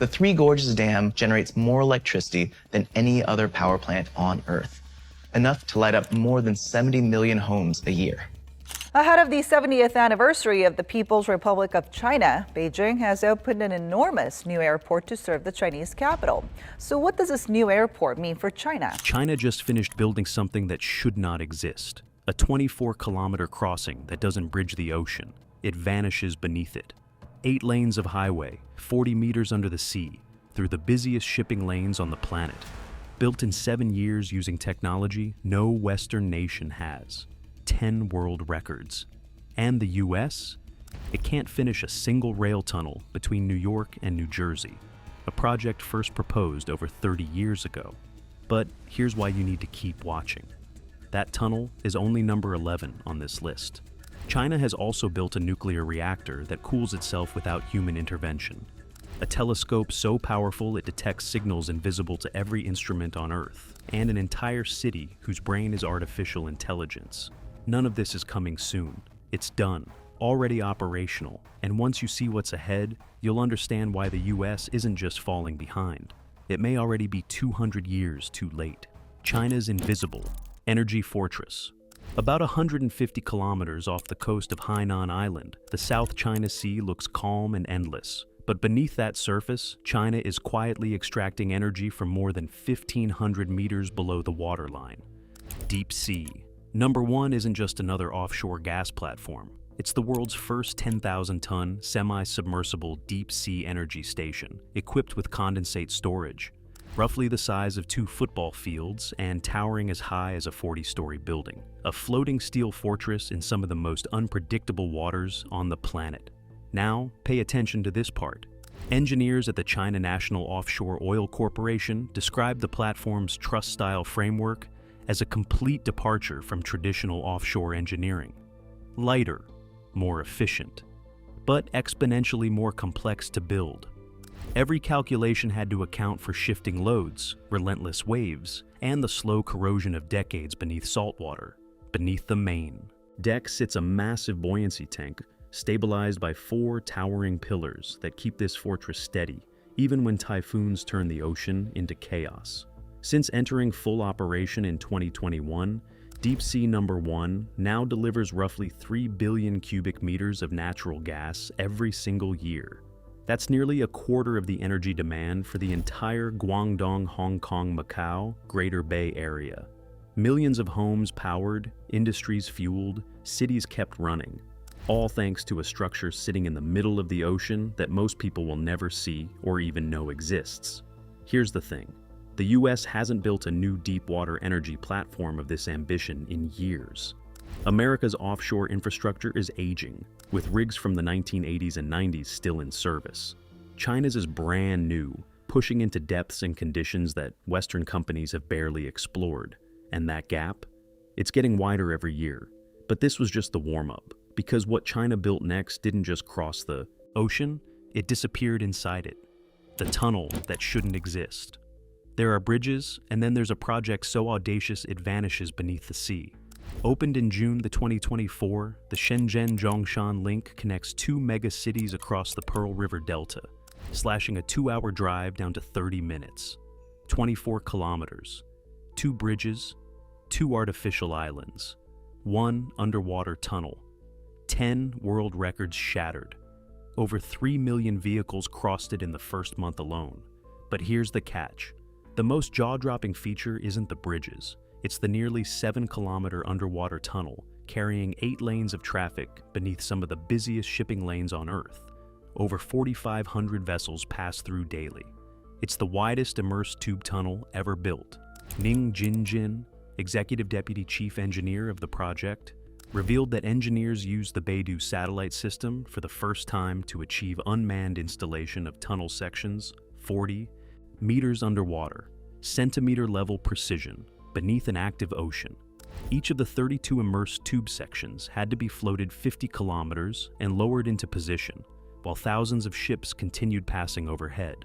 The Three Gorges Dam generates more electricity than any other power plant on Earth, enough to light up more than 70 million homes a year. Ahead of the 70th anniversary of the People's Republic of China, Beijing has opened an enormous new airport to serve the Chinese capital. So what does this new airport mean for China? China just finished building something that should not exist. A 24-kilometer crossing that doesn't bridge the ocean. It vanishes beneath it. 8 lanes of highway, 40 meters under the sea, through the busiest shipping lanes on the planet. Built in 7 years using technology no Western nation has. 10 world records. And the US? It can't finish a single rail tunnel between New York and New Jersey, a project first proposed over 30 years ago. But here's why you need to keep watching. That tunnel is only number 11 on this list. China has also built a nuclear reactor that cools itself without human intervention. A telescope so powerful it detects signals invisible to every instrument on Earth, and an entire city whose brain is artificial intelligence. None of this is coming soon. It's done, already operational, and once you see what's ahead, you'll understand why the US isn't just falling behind. It may already be 200 years too late. China's invisible energy fortress. About 150 kilometers off the coast of Hainan Island, the South China Sea looks calm and endless. But beneath that surface, China is quietly extracting energy from more than 1,500 meters below the waterline. Deep sea. Number 1 isn't just another offshore gas platform. It's the world's first 10,000-ton semi-submersible deep-sea energy station, equipped with condensate storage, roughly the size of 2 football fields and towering as high as a 40-story building. A floating steel fortress in some of the most unpredictable waters on the planet. Now, pay attention to this part. Engineers at the China National Offshore Oil Corporation describe the platform's truss-style framework as a complete departure from traditional offshore engineering. Lighter, more efficient, but exponentially more complex to build. Every calculation had to account for shifting loads, relentless waves, and the slow corrosion of decades beneath saltwater. Beneath the main deck sits a massive buoyancy tank, stabilized by 4 towering pillars that keep this fortress steady, even when typhoons turn the ocean into chaos. Since entering full operation in 2021, Deep Sea Number 1 now delivers roughly 3 billion cubic meters of natural gas every single year. That's nearly a quarter of the energy demand for the entire Guangdong, Hong Kong, Macau, Greater Bay Area. Millions of homes powered, industries fueled, cities kept running, all thanks to a structure sitting in the middle of the ocean that most people will never see or even know exists. Here's the thing. The US hasn't built a new deep-water energy platform of this ambition in years. America's offshore infrastructure is aging, with rigs from the 1980s and 90s still in service. China's is brand new, pushing into depths and conditions that Western companies have barely explored. And that gap? It's getting wider every year. But this was just the warm-up, because what China built next didn't just cross the ocean, it disappeared inside it. The tunnel that shouldn't exist. There are bridges, and then there's a project so audacious it vanishes beneath the sea. Opened in June 2024, the Shenzhen-Zhongshan link connects 2 mega cities across the Pearl River Delta, slashing a 2-hour drive down to 30 minutes. 24 kilometers, 2 bridges, 2 artificial islands, 1 underwater tunnel, 10 world records shattered. Over 3 million vehicles crossed it in the first month alone. But here's the catch. The most jaw-dropping feature isn't the bridges. It's the nearly 7-kilometer underwater tunnel, carrying 8 lanes of traffic beneath some of the busiest shipping lanes on Earth. Over 4,500 vessels pass through daily. It's the widest immersed tube tunnel ever built. Ning Jinjin, Executive Deputy Chief Engineer of the project, revealed that engineers used the Beidou satellite system for the first time to achieve unmanned installation of tunnel sections 40 meters underwater, centimeter-level precision, beneath an active ocean. Each of the 32 immersed tube sections had to be floated 50 kilometers and lowered into position, while thousands of ships continued passing overhead.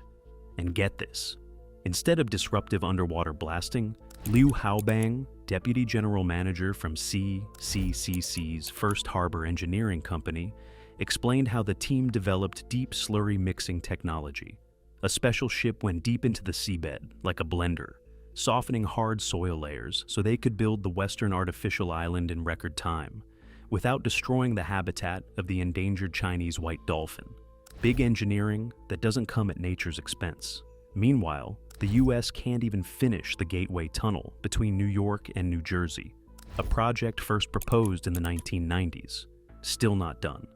And get this, instead of disruptive underwater blasting, Liu Haobang, Deputy General Manager from CCCC's First Harbor Engineering Company, explained how the team developed deep slurry mixing technology. A special ship went deep into the seabed, like a blender, softening hard soil layers so they could build the western artificial island in record time, without destroying the habitat of the endangered Chinese white dolphin. Big engineering that doesn't come at nature's expense. Meanwhile, the US can't even finish the Gateway Tunnel between New York and New Jersey, a project first proposed in the 1990s. Still not done.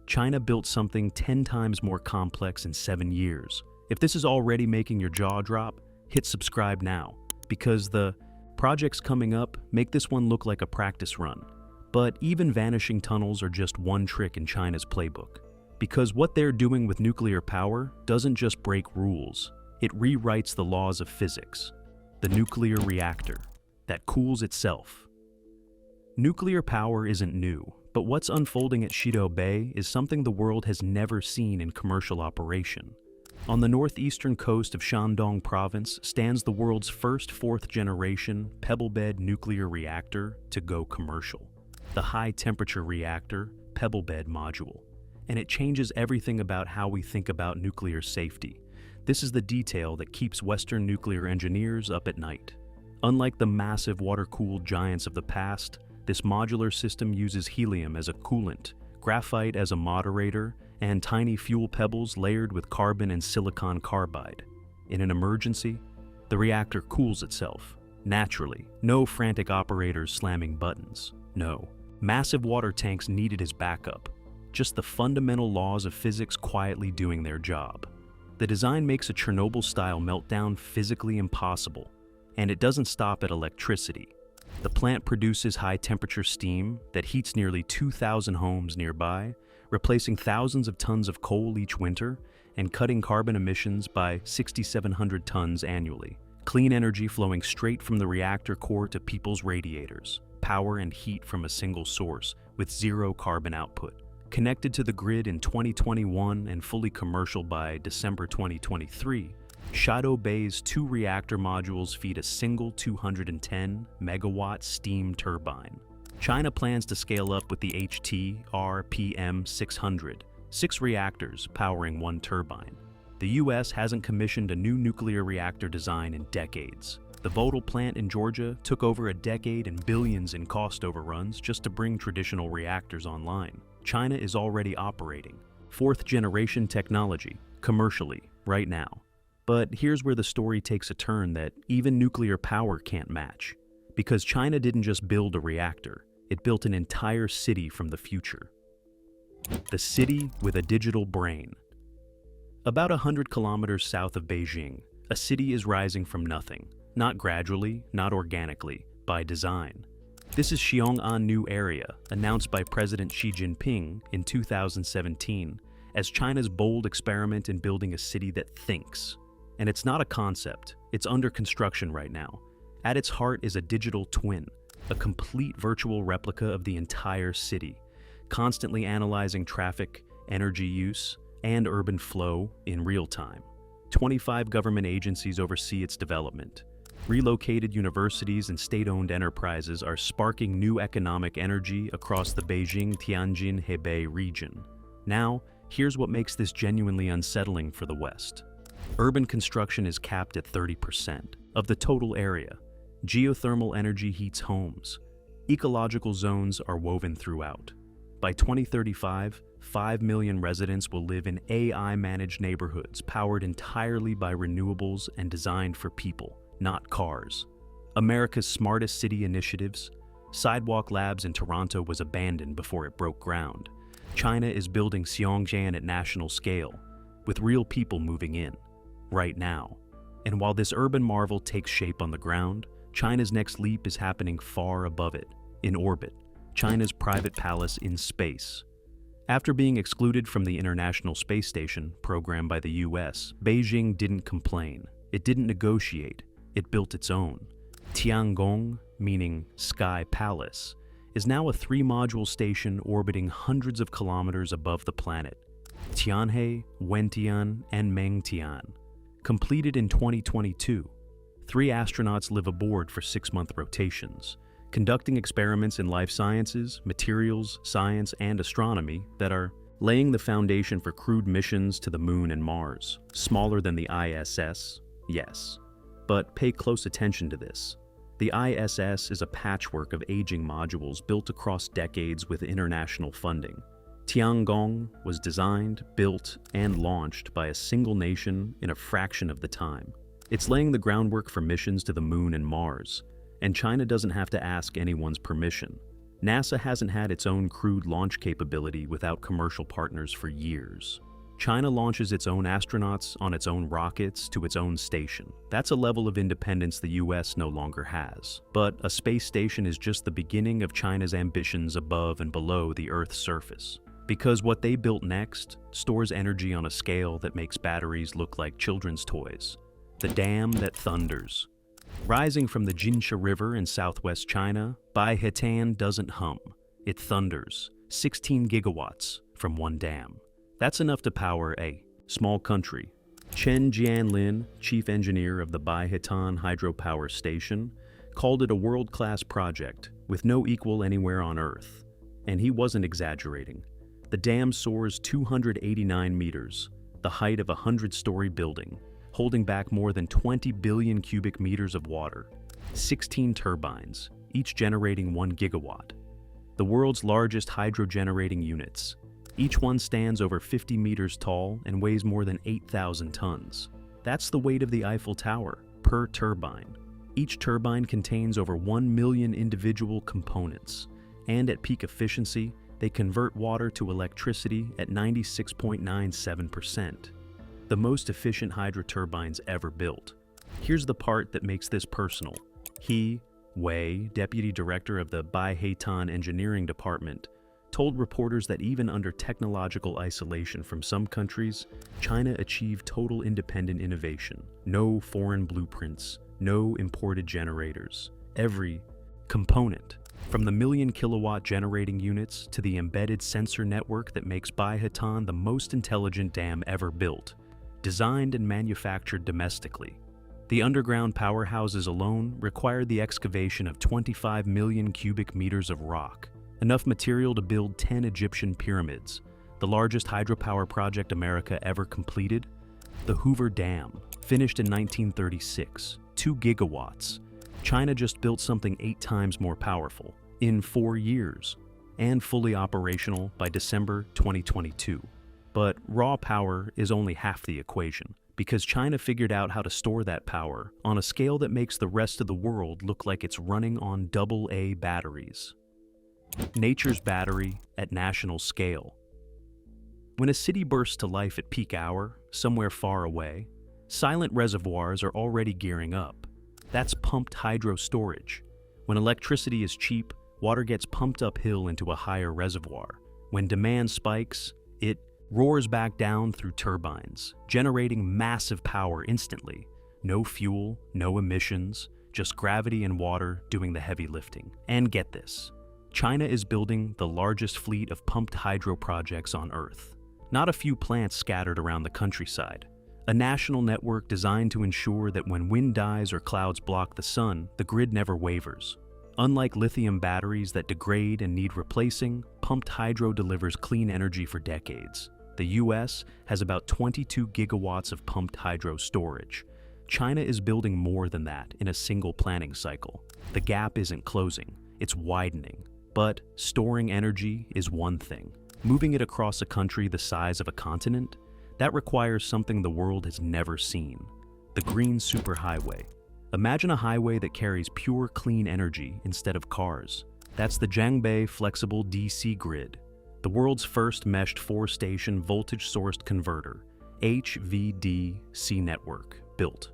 China built something 10 times more complex in 7 years. If this is already making your jaw drop, hit subscribe now, because the projects coming up make this one look like a practice run. But even vanishing tunnels are just one trick in China's playbook. Because what they're doing with nuclear power doesn't just break rules, it rewrites the laws of physics. The nuclear reactor that cools itself. Nuclear power isn't new, but what's unfolding at Shido Bay is something the world has never seen in commercial operation. On the northeastern coast of Shandong province stands the world's first fourth-generation pebble-bed nuclear reactor to go commercial. The high-temperature reactor pebble-bed module. And it changes everything about how we think about nuclear safety. This is the detail that keeps Western nuclear engineers up at night. Unlike the massive water-cooled giants of the past, this modular system uses helium as a coolant, graphite as a moderator, and tiny fuel pebbles layered with carbon and silicon carbide. In an emergency, the reactor cools itself, naturally, no frantic operators slamming buttons. No, massive water tanks needed as backup, just the fundamental laws of physics quietly doing their job. The design makes a Chernobyl-style meltdown physically impossible, and it doesn't stop at electricity. The plant produces high-temperature steam that heats nearly 2,000 homes nearby, replacing thousands of tons of coal each winter and cutting carbon emissions by 6,700 tons annually. Clean energy flowing straight from the reactor core to people's radiators, power and heat from a single source with zero carbon output. Connected to the grid in 2021 and fully commercial by December 2023, Shido Bay's 2 reactor modules feed a single 210 megawatt steam turbine. China plans to scale up with the HTR-PM 600, 6 reactors powering 1 turbine. The US hasn't commissioned a new nuclear reactor design in decades. The Vogtle plant in Georgia took over a decade and billions in cost overruns just to bring traditional reactors online. China is already operating 4th-generation technology, commercially, right now. But here's where the story takes a turn that even nuclear power can't match. Because China didn't just build a reactor, it built an entire city from the future. The city with a digital brain. About 100 kilometers south of Beijing, a city is rising from nothing. Not gradually, not organically, by design. This is Xiong'an New Area, announced by President Xi Jinping in 2017 as China's bold experiment in building a city that thinks. And it's not a concept, it's under construction right now. At its heart is a digital twin, a complete virtual replica of the entire city, constantly analyzing traffic, energy use, and urban flow in real time. 25 government agencies oversee its development. Relocated universities and state-owned enterprises are sparking new economic energy across the Beijing-Tianjin-Hebei region. Now, here's what makes this genuinely unsettling for the West. Urban construction is capped at 30% of the total area. Geothermal energy heats homes. Ecological zones are woven throughout. By 2035, 5 million residents will live in AI-managed neighborhoods powered entirely by renewables and designed for people, not cars. America's smartest city initiatives. Sidewalk Labs in Toronto was abandoned before it broke ground. China is building Xiongan at national scale, with real people moving in, right now. And while this urban marvel takes shape on the ground, China's next leap is happening far above it, in orbit, China's private palace in space. After being excluded from the International Space Station program by the US, Beijing didn't complain. It didn't negotiate. It built its own. Tiangong, meaning Sky Palace, is now a 3-module station orbiting hundreds of kilometers above the planet. Tianhe, Wentian, and Mengtian. Completed in 2022, 3 astronauts live aboard for 6-month rotations, conducting experiments in life sciences, materials, science, and astronomy that are laying the foundation for crewed missions to the Moon and Mars. Smaller than the ISS? Yes. But pay close attention to this. The ISS is a patchwork of aging modules built across decades with international funding. Tiangong was designed, built, and launched by a single nation in a fraction of the time. It's laying the groundwork for missions to the Moon and Mars, and China doesn't have to ask anyone's permission. NASA hasn't had its own crewed launch capability without commercial partners for years. China launches its own astronauts on its own rockets to its own station. That's a level of independence the US no longer has. But a space station is just the beginning of China's ambitions above and below the Earth's surface. Because what they built next stores energy on a scale that makes batteries look like children's toys. The dam that thunders. Rising from the Jinsha River in southwest China, Baihetan doesn't hum. It thunders, 16 gigawatts from one dam. That's enough to power a small country. Chen Jianlin, chief engineer of the Baihetan hydropower station, called it a world-class project with no equal anywhere on Earth. And he wasn't exaggerating. The dam soars 289 meters, the height of a 100-story building, holding back more than 20 billion cubic meters of water, 16 turbines, each generating 1 gigawatt. The world's largest hydro-generating units. Each one stands over 50 meters tall and weighs more than 8,000 tons. That's the weight of the Eiffel Tower, per turbine. Each turbine contains over 1 million individual components, and at peak efficiency, they convert water to electricity at 96.97%. The most efficient hydro turbines ever built. Here's the part that makes this personal. He, Wei, deputy director of the Baihetan Engineering Department, told reporters that even under technological isolation from some countries, China achieved total independent innovation. No foreign blueprints, no imported generators. Every component, from the million-kilowatt generating units to the embedded sensor network that makes Baihetan the most intelligent dam ever built, designed and manufactured domestically. The underground powerhouses alone required the excavation of 25 million cubic meters of rock, enough material to build 10 Egyptian pyramids, the largest hydropower project America ever completed. The Hoover Dam, finished in 1936, 2 gigawatts. China just built something 8 times more powerful, in 4 years, and fully operational by December 2022. But raw power is only half the equation, because China figured out how to store that power on a scale that makes the rest of the world look like it's running on AA batteries. Nature's battery at national scale. When a city bursts to life at peak hour, somewhere far away, silent reservoirs are already gearing up. That's pumped hydro storage. When electricity is cheap, water gets pumped uphill into a higher reservoir. When demand spikes, it roars back down through turbines, generating massive power instantly. No fuel, no emissions, just gravity and water doing the heavy lifting. And get this, China is building the largest fleet of pumped hydro projects on Earth. Not a few plants scattered around the countryside. A national network designed to ensure that when wind dies or clouds block the sun, the grid never wavers. Unlike lithium batteries that degrade and need replacing, pumped hydro delivers clean energy for decades. The US has about 22 gigawatts of pumped hydro storage. China is building more than that in a single planning cycle. The gap isn't closing, it's widening. But storing energy is one thing. Moving it across a country the size of a continent, that requires something the world has never seen. The green superhighway. Imagine a highway that carries pure clean energy instead of cars. That's the Jiangbei Flexible DC Grid, the world's first meshed 4-station voltage-sourced converter, HVDC network, built.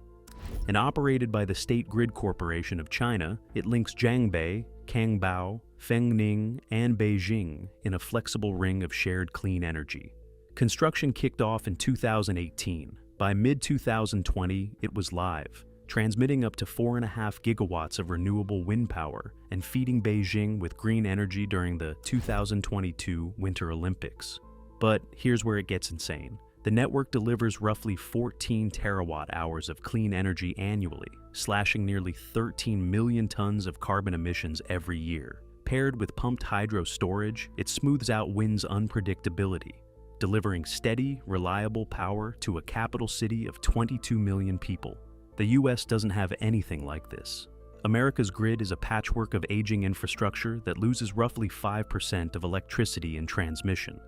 And operated by the State Grid Corporation of China, it links Jiangbei, Kangbao, Fengning, and Beijing in a flexible ring of shared clean energy. Construction kicked off in 2018. By mid-2020, it was live, transmitting up to 4.5 gigawatts of renewable wind power and feeding Beijing with green energy during the 2022 Winter Olympics. But here's where it gets insane. The network delivers roughly 14 terawatt-hours of clean energy annually, slashing nearly 13 million tons of carbon emissions every year. Paired with pumped hydro storage, it smooths out wind's unpredictability. delivering steady, reliable power to a capital city of 22 million people. The US doesn't have anything like this. America's grid is a patchwork of aging infrastructure that loses roughly 5% of electricity in transmission.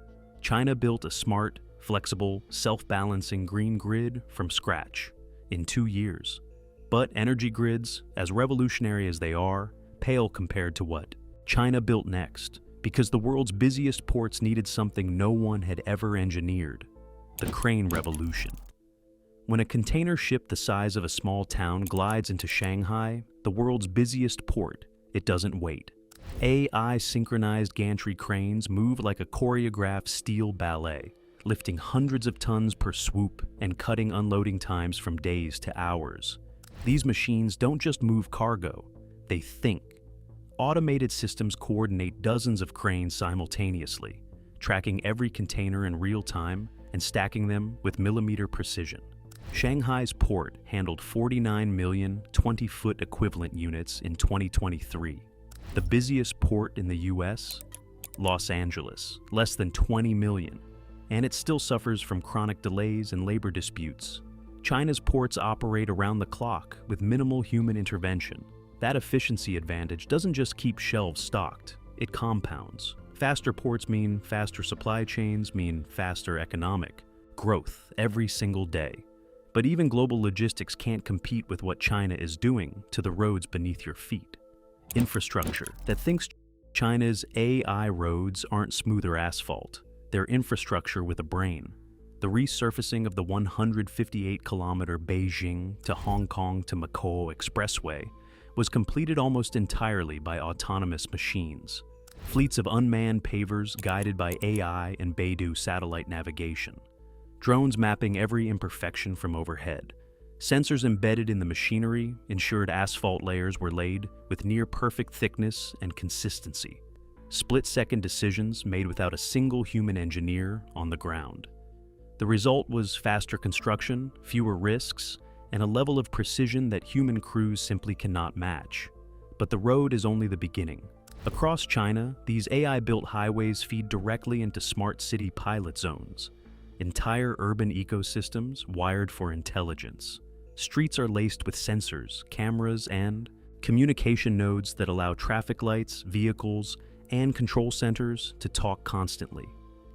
China built a smart, flexible, self-balancing green grid from scratch in 2 years. But energy grids, as revolutionary as they are, pale compared to what China built next, because the world's busiest ports needed something no one had ever engineered: the crane revolution. When a container ship the size of a small town glides into Shanghai, the world's busiest port, it doesn't wait. AI-synchronized gantry cranes move like a choreographed steel ballet, lifting hundreds of tons per swoop and cutting unloading times from days to hours. These machines don't just move cargo, they think. Automated systems coordinate dozens of cranes simultaneously, tracking every container in real time and stacking them with millimeter precision. Shanghai's port handled 49 million 20-foot equivalent units in 2023. The busiest port in the US? Los Angeles, less than 20 million. And it still suffers from chronic delays and labor disputes. China's ports operate around the clock with minimal human intervention. That efficiency advantage doesn't just keep shelves stocked, it compounds. Faster ports mean faster supply chains, mean faster economic growth every single day. But even global logistics can't compete with what China is doing to the roads beneath your feet. Infrastructure that thinks China's AI roads aren't smoother asphalt. They're infrastructure with a brain. The resurfacing of the 158-kilometer Beijing to Hong Kong to Macau expressway was completed almost entirely by autonomous machines. Fleets of unmanned pavers guided by AI and Beidou satellite navigation. Drones mapping every imperfection from overhead. Sensors embedded in the machinery ensured asphalt layers were laid with near-perfect thickness and consistency. Split-second decisions made without a single human engineer on the ground. The result was faster construction, fewer risks, and a level of precision that human crews simply cannot match. But the road is only the beginning. Across China, these AI-built highways feed directly into smart city pilot zones. Entire urban ecosystems wired for intelligence. Streets are laced with sensors, cameras, and communication nodes that allow traffic lights, vehicles, and control centers to talk constantly.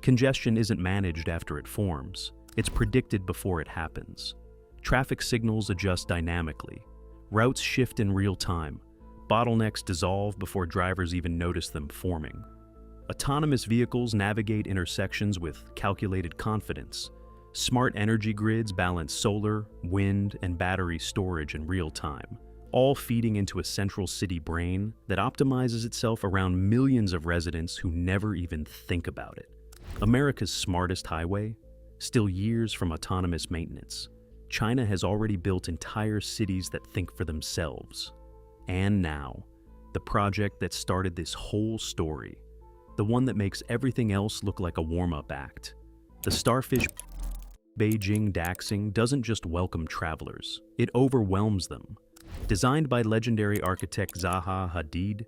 Congestion isn't managed after it forms, it's predicted before it happens. Traffic signals adjust dynamically. Routes shift in real time. Bottlenecks dissolve before drivers even notice them forming. Autonomous vehicles navigate intersections with calculated confidence. Smart energy grids balance solar, wind, and battery storage in real time, all feeding into a central city brain that optimizes itself around millions of residents who never even think about it. America's smartest highway? Still years from autonomous maintenance. China has already built entire cities that think for themselves. And now, the project that started this whole story. The one that makes everything else look like a warm-up act. The starfish Beijing Daxing doesn't just welcome travelers, it overwhelms them. Designed by legendary architect Zaha Hadid,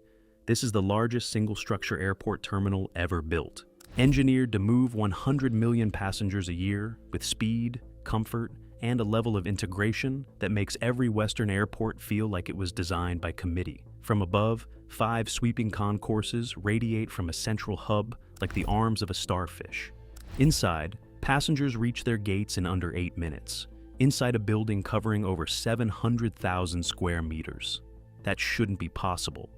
this is the largest single-structure airport terminal ever built. Engineered to move 100 million passengers a year with speed, comfort, and a level of integration that makes every Western airport feel like it was designed by committee. From above, 5 sweeping concourses radiate from a central hub like the arms of a starfish. Inside, passengers reach their gates in under 8 minutes, inside a building covering over 700,000 square meters. That shouldn't be possible.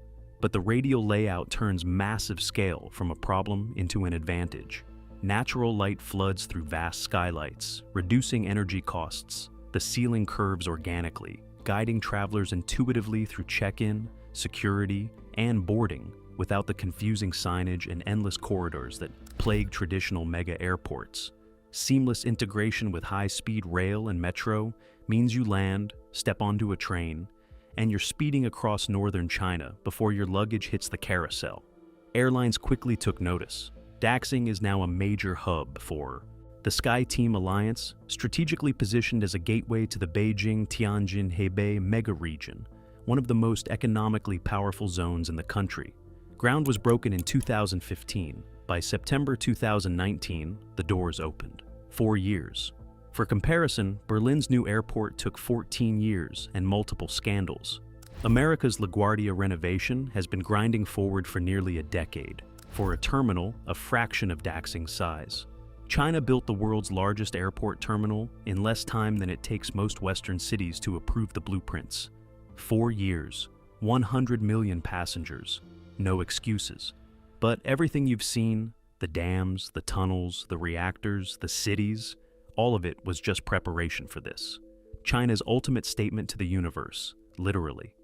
But the radial layout turns massive scale from a problem into an advantage. Natural light floods through vast skylights, reducing energy costs. The ceiling curves organically, guiding travelers intuitively through check-in, security, and boarding without the confusing signage and endless corridors that plague traditional mega airports. Seamless integration with high-speed rail and metro means you land, step onto a train, and you're speeding across northern China before your luggage hits the carousel. Airlines quickly took notice. Daxing is now a major hub for the SkyTeam Alliance, strategically positioned as a gateway to the Beijing-Tianjin-Hebei mega region, one of the most economically powerful zones in the country. Ground was broken in 2015, By September 2019, the doors opened. 4 years. For comparison, Berlin's new airport took 14 years and multiple scandals. America's LaGuardia renovation has been grinding forward for nearly a decade, for a terminal a fraction of Daxing's size. China built the world's largest airport terminal in less time than it takes most Western cities to approve the blueprints. 4 years, 100 million passengers, no excuses. But everything you've seen, the dams, the tunnels, the reactors, the cities, all of it was just preparation for this. China's ultimate statement to the universe, literally.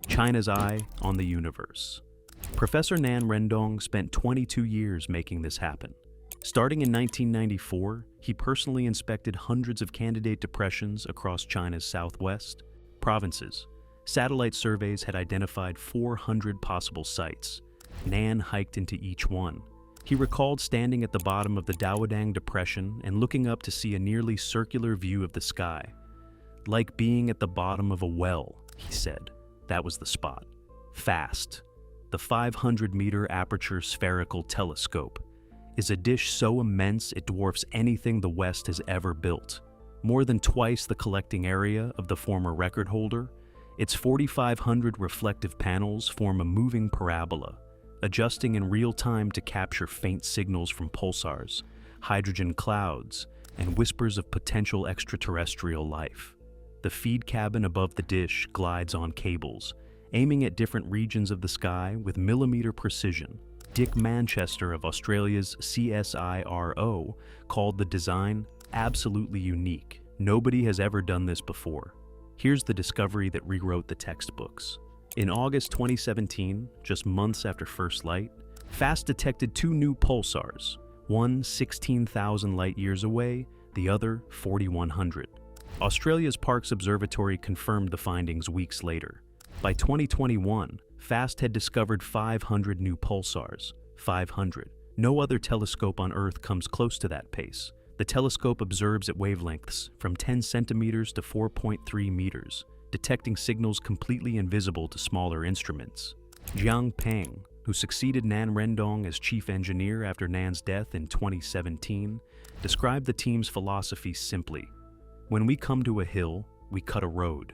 China's eye on the universe. Professor Nan Rendong spent 22 years making this happen. Starting in 1994, he personally inspected hundreds of candidate depressions across China's southwest provinces. Satellite surveys had identified 400 possible sites. Nan hiked into each one. He recalled standing at the bottom of the Daodang Depression and looking up to see a nearly circular view of the sky. Like being at the bottom of a well, he said. That was the spot. FAST, the 500-meter aperture spherical telescope, is a dish so immense it dwarfs anything the West has ever built. More than twice the collecting area of the former record holder, its 4,500 reflective panels form a moving parabola, adjusting in real time to capture faint signals from pulsars, hydrogen clouds, and whispers of potential extraterrestrial life. The feed cabin above the dish glides on cables, aiming at different regions of the sky with millimeter precision. Dick Manchester of Australia's CSIRO called the design absolutely unique. Nobody has ever done this before. Here's the discovery that rewrote the textbooks. In August 2017, just months after first light, FAST detected 2 new pulsars, one 16,000 light-years away, the other 4,100. Australia's Parkes Observatory confirmed the findings weeks later. By 2021, FAST had discovered 500 new pulsars. 500. No other telescope on Earth comes close to that pace. The telescope observes at wavelengths from 10 centimeters to 4.3 meters, detecting signals completely invisible to smaller instruments. Jiang Peng, who succeeded Nan Rendong as chief engineer after Nan's death in 2017, described the team's philosophy simply. When we come to a hill, we cut a road.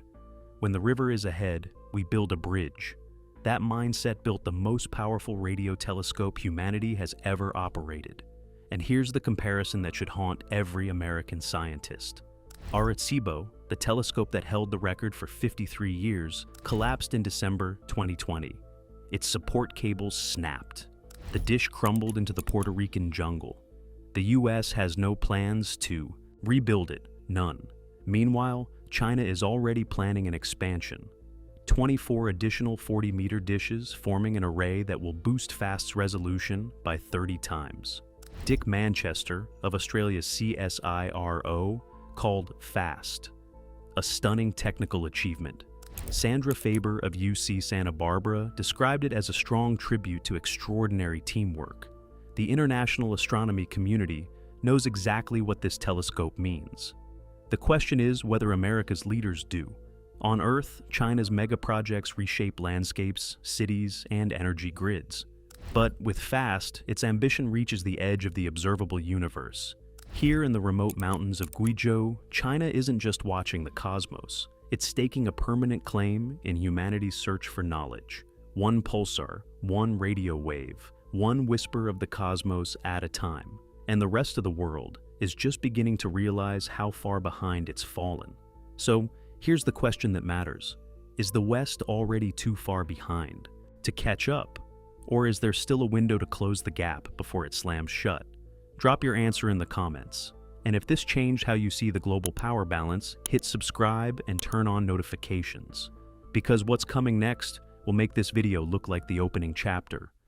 When the river is ahead, we build a bridge. That mindset built the most powerful radio telescope humanity has ever operated. And here's the comparison that should haunt every American scientist. Arecibo, the telescope that held the record for 53 years, collapsed in December 2020. Its support cables snapped. The dish crumbled into the Puerto Rican jungle. The US has no plans to rebuild it, none. Meanwhile, China is already planning an expansion. 24 additional 40-meter dishes forming an array that will boost FAST's resolution by 30 times. Dick Manchester of Australia's CSIRO called FAST a stunning technical achievement. Sandra Faber of UC Santa Barbara described it as a strong tribute to extraordinary teamwork. The international astronomy community knows exactly what this telescope means. The question is whether America's leaders do. On Earth, China's megaprojects reshape landscapes, cities, and energy grids. But with FAST, its ambition reaches the edge of the observable universe. Here in the remote mountains of Guizhou, China isn't just watching the cosmos. It's staking a permanent claim in humanity's search for knowledge. One pulsar, one radio wave, one whisper of the cosmos at a time. And the rest of the world is just beginning to realize how far behind it's fallen. So, here's the question that matters. Is the West already too far behind to catch up? Or is there still a window to close the gap before it slams shut? Drop your answer in the comments. And if this changed how you see the global power balance, hit subscribe and turn on notifications. Because what's coming next will make this video look like the opening chapter